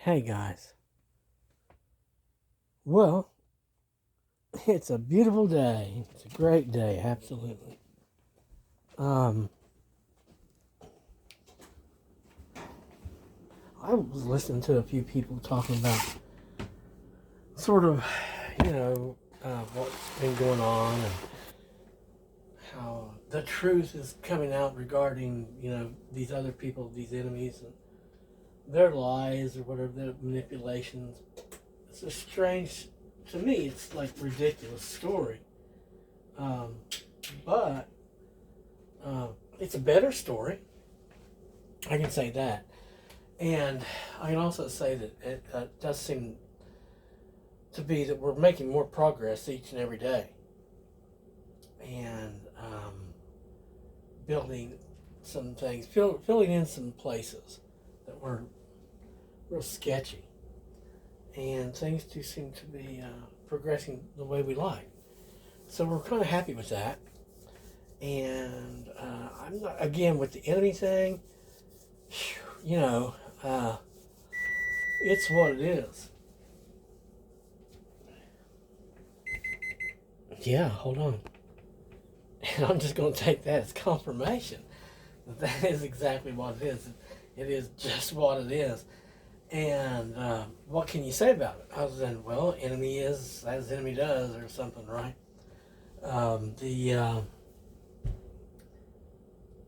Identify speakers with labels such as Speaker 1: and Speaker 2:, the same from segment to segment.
Speaker 1: Hey guys. Well, it's a beautiful day. It's a great day, absolutely. Um, I was listening to a few people talking about sort of, you know, what's been going on and how the truth is coming out regarding, these other people, these enemies, and their lies or whatever, their manipulations. It's a strange, to me, it's like ridiculous story. Um, but it's a better story. I can say that. And I can also say that it does seem to be that we're making more progress each and every day, and building some things, filling in some places that were real sketchy, and things do seem to be progressing the way we like. So we're kind of happy with that. And I'm not, again, with the enemy thing. You know, uh, it's what it is. Yeah, hold on. And I'm just going to take that as confirmation that that is exactly what it is. It is just what it is. And what can you say about it? Other than, well, enemy is as enemy does, or something, right? The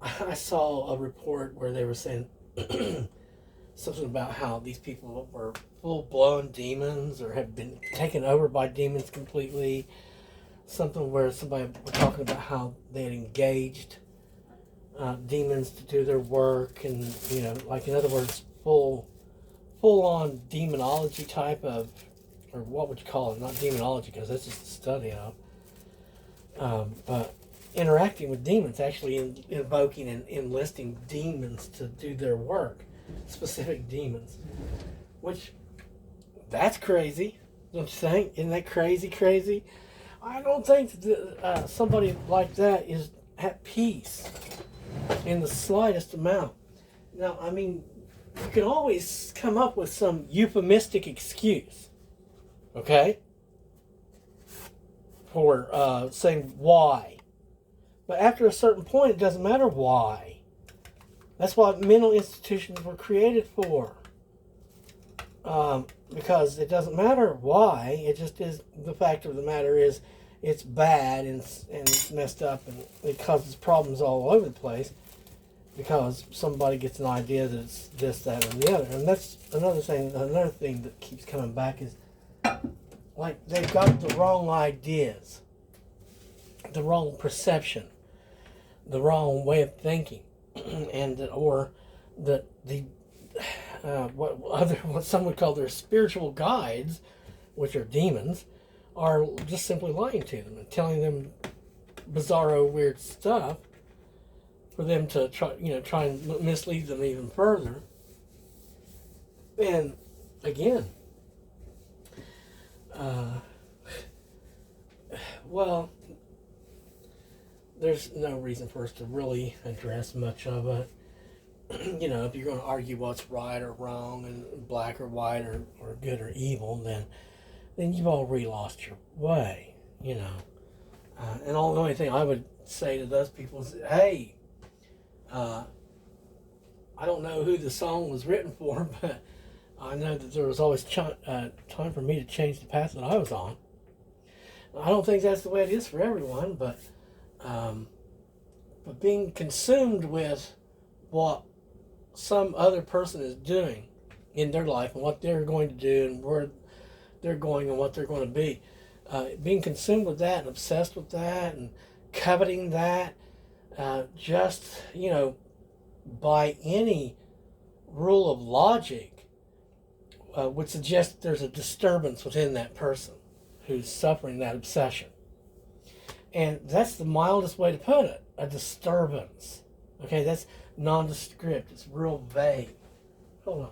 Speaker 1: I saw a report where they were saying something about how these people were full blown demons or have been taken over by demons completely. Something where somebody was talking about how they had engaged demons to do their work, and like, in other words, full on demonology type of, or what would you call it? Not demonology, because that's just the study of, but interacting with demons, actually invoking and enlisting demons to do their work, specific demons, which, that's crazy, don't you think? Isn't that crazy? I don't think that somebody like that is at peace in the slightest amount. Now, I mean, you can always come up with some euphemistic excuse, okay, for saying why. But after a certain point, it doesn't matter why. That's what mental institutions were created for. Because it doesn't matter why. It just is, the fact of the matter is, it's bad, and it's messed up, and it causes problems all over the place because somebody gets an idea that it's this, that, or the other. And that's another thing. Another thing that keeps coming back is, like, they've got the wrong ideas, the wrong perception, the wrong way of thinking, and or that the what some would call their spiritual guides, which are demons, are just simply lying to them and telling them bizarro, weird stuff for them to try and mislead them even further. And again, uh, well, there's no reason for us to really address much of it. If you're going to argue what's right or wrong and black or white or good or evil, then you've already lost your way. And the only thing I would say to those people is, hey, I don't know who the song was written for, but I know that there was always time for me to change the path that I was on. I don't think that's the way it is for everyone, but being consumed with what some other person is doing in their life and what they're going to do and where they're going and what they're going to be, being consumed with that and obsessed with that and coveting that, just by any rule of logic, would suggest that there's a disturbance within that person who's suffering that obsession. And that's the mildest way to put it, a disturbance. Okay, that's nondescript. It's real vague. Hold on.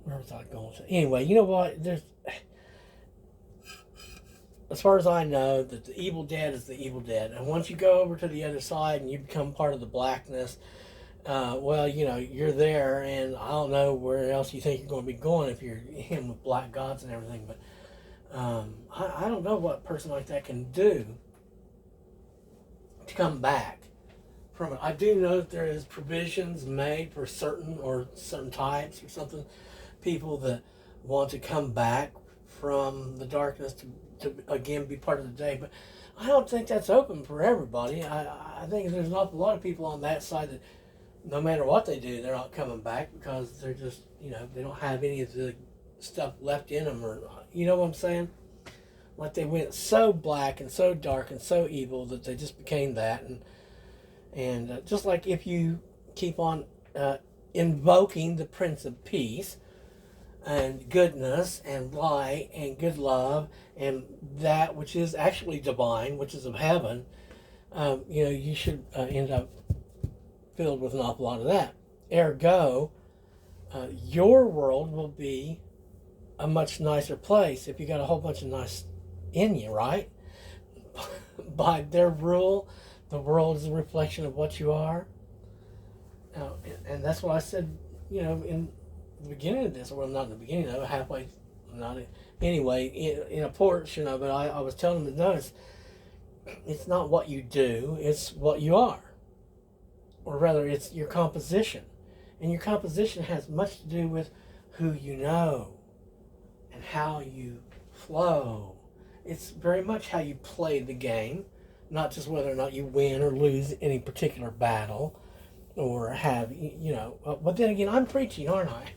Speaker 1: Where was I going to? Anyway, you know what? as far as I know, that the evil dead is the evil dead, and once you go over to the other side and you become part of the blackness, well, you're there, and I don't know where else you think you're going to be going if you're him with black gods and everything. But I don't know what a person like that can do to come back from it. I do know that there is provisions made for certain types or something, people that want to come back from the darkness to again be part of the day. But I don't think that's open for everybody. I think there's an awful lot of people on that side that no matter what they do, they're not coming back because they're just, they don't have any of the stuff left in them, or, you know what I'm saying? Like they went so black and so dark and so evil that they just became that. And just like if you keep on invoking the Prince of Peace and goodness and light and good love and that which is actually divine, which is of heaven, you should end up filled with an awful lot of that. Ergo, your world will be a much nicer place if you got a whole bunch of nice in you, right? By their rule, the world is a reflection of what you are. And that's what I said, in the beginning of this, well, not in the beginning, though, halfway, not anyway, in a portion of it, I was telling them, no, it's not what you do, it's what you are. Or rather, it's your composition. And your composition has much to do with who you know and how you flow. It's very much how you play the game, not just whether or not you win or lose any particular battle or have, but then again, I'm preaching, aren't I?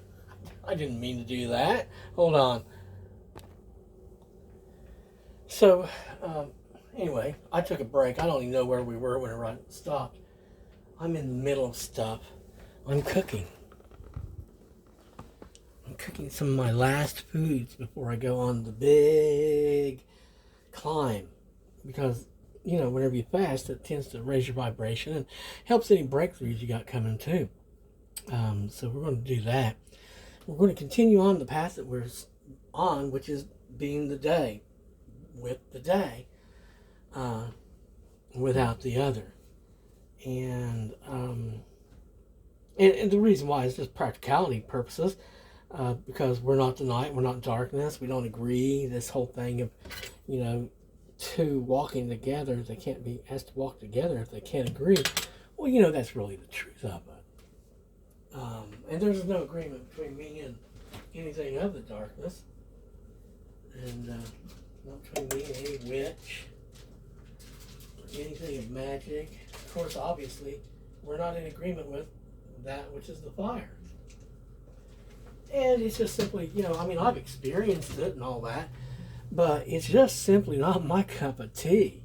Speaker 1: I didn't mean to do that. Hold on. So, anyway, I took a break. I don't even know where we were whenever I stopped. I'm in the middle of stuff. I'm cooking. I'm cooking some of my last foods before I go on the big climb. Because, whenever you fast, it tends to raise your vibration and helps any breakthroughs you got coming too. So we're going to do that. We're going to continue on the path that we're on, which is being the day with the day, without the other. And the reason why is just practicality purposes, because we're not the night, we're not darkness, we don't agree. This whole thing of, two walking together, they can't be asked to walk together if they can't agree. Well, that's really the truth of it. And there's no agreement between me and anything of the darkness, and not between me and any witch or anything of magic. Of course, obviously, we're not in agreement with that which is the fire. And it's just simply, I've experienced it and all that, but it's just simply not my cup of tea.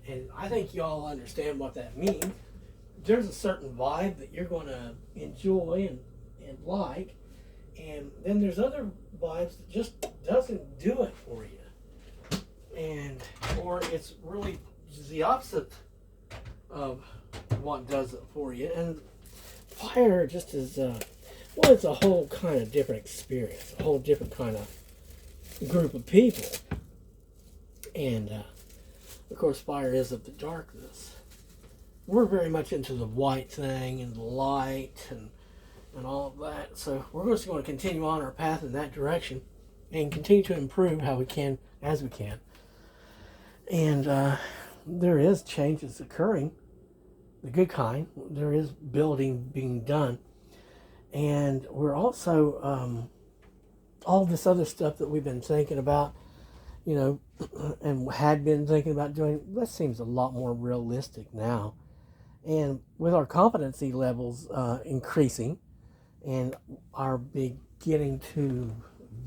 Speaker 1: And I think y'all understand what that means. There's a certain vibe that you're going to enjoy and like, and then there's other vibes that just doesn't do it for you. Or it's really the opposite of what does it for you. And fire just is, it's a whole kind of different experience, a whole different kind of group of people. And, of course, fire is of the darkness. We're very much into the white thing and the light and all of that. So we're just going to continue on our path in that direction and continue to improve how we can, as we can. And there is changes occurring, the good kind. There is building being done. And we're also, all this other stuff that we've been thinking about, and had been thinking about doing, that seems a lot more realistic now. And with our competency levels increasing and our beginning to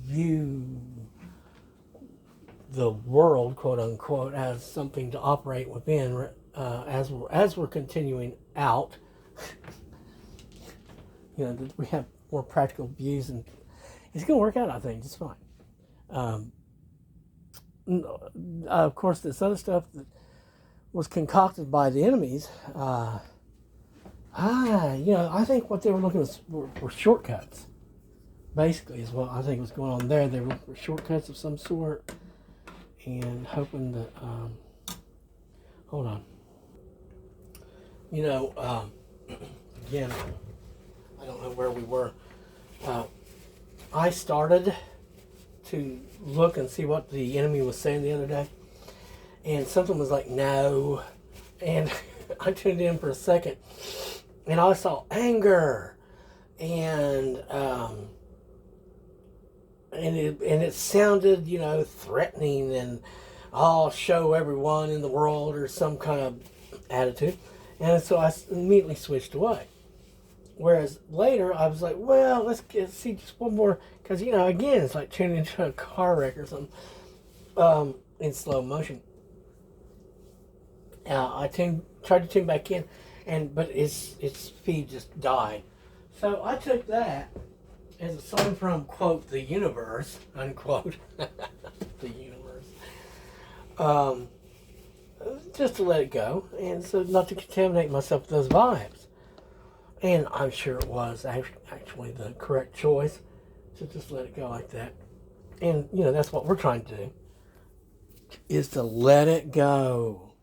Speaker 1: view the world, quote unquote, as something to operate within, as we're continuing out, that we have more practical views, and it's going to work out, I think, just fine. Of course, this other stuff that was concocted by the enemies, I think what they were looking were shortcuts. Basically, is what I think was going on there. They were looking for shortcuts of some sort, and hoping that, hold on. You know, again, I don't know where we were. I started to look and see what the enemy was saying the other day, and something was like, no. And I tuned in for a second, and I saw anger, and it sounded, threatening, and I'll show everyone in the world, or some kind of attitude. And so I immediately switched away. Whereas later I was like, well, see just one more, because again, it's like tuning into a car wreck or something, in slow motion. I tried to tune back in, but its feed just died. So I took that as a sign from, quote, the universe, unquote, the universe, just to let it go, and so not to contaminate myself with those vibes. And I'm sure it was actually the correct choice to just let it go like that. And, that's what we're trying to do, is to let it go.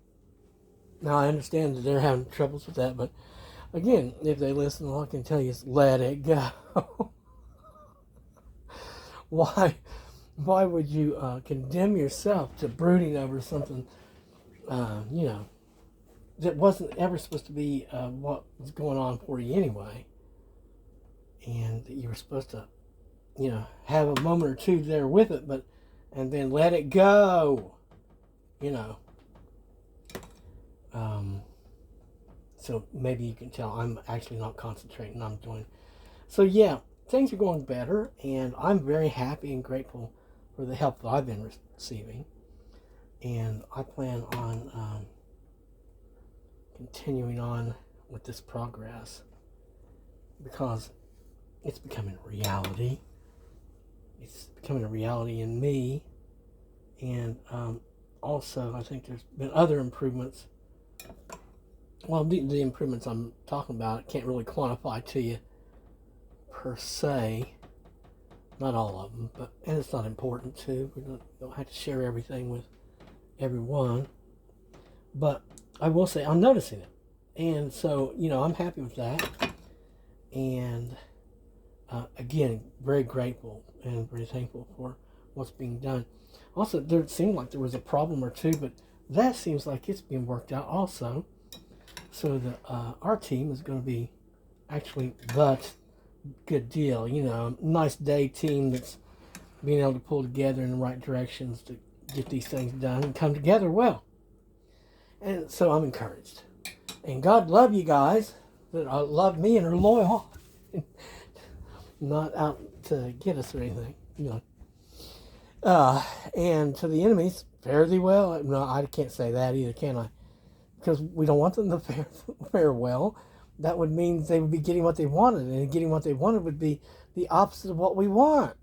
Speaker 1: Now, I understand that they're having troubles with that, but again, if they listen, all I can tell you is let it go. Why would you condemn yourself to brooding over something, that wasn't ever supposed to be what was going on for you anyway, and that you were supposed to, have a moment or two there with it, and then let it go, So maybe you can tell I'm actually not concentrating. I'm doing. So yeah, things are going better, and I'm very happy and grateful for the help that I've been receiving, and I plan on continuing on with this progress, because it's becoming a reality. It's becoming a reality in me, and also I think there's been other improvements. Well, the improvements I'm talking about, I can't really quantify to you per se. Not all of them, and it's not important to. We don't have to share everything with everyone. But I will say I'm noticing it. And so, I'm happy with that. And again, very grateful and very thankful for what's being done. Also, there seemed like there was a problem or two, but that seems like it's being worked out also. So our team is going to be actually the good deal. Nice day team that's being able to pull together in the right directions to get these things done and come together well. And so I'm encouraged. And God love you guys that love me and are loyal. Not out to get us or anything. And to the enemies, fare thee well. No, I can't say that either, can I? Because we don't want them to fare well. That would mean they would be getting what they wanted, and getting what they wanted would be the opposite of what we want.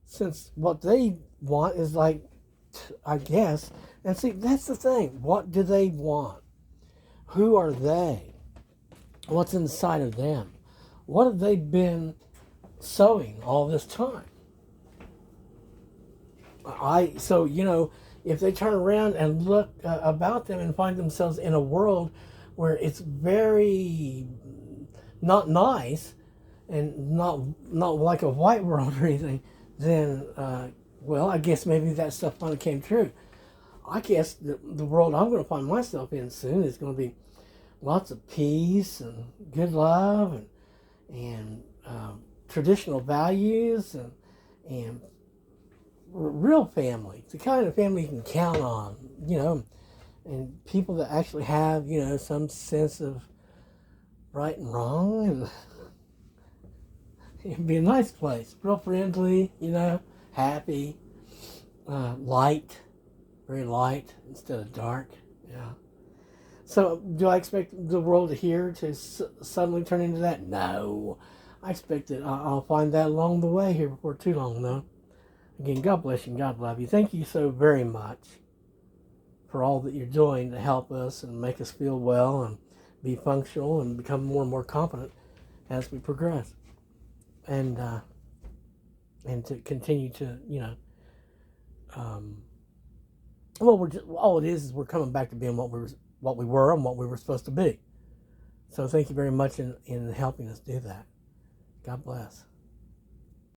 Speaker 1: Since what they want is like, I guess, and see, that's the thing. What do they want? Who are they? What's inside of them? What have they been sowing all this time? If they turn around and look about them and find themselves in a world where it's very not nice and not like a white world or anything, then, I guess maybe that stuff finally came true. I guess the world I'm going to find myself in soon is going to be lots of peace and good love and traditional values and real family, the kind of family you can count on, and people that actually have, some sense of right and wrong, and it'd be a nice place, real friendly, happy, light, very light instead of dark, yeah. So, do I expect the world here to suddenly turn into that? No. I expect that I'll find that along the way here before too long, though. Again, God bless you and God love you. Thank you so very much for all that you're doing to help us and make us feel well and be functional and become more and more confident as we progress. And to continue to, Well, all it is we're coming back to being what we were and what we were supposed to be. So thank you very much in helping us do that. God bless.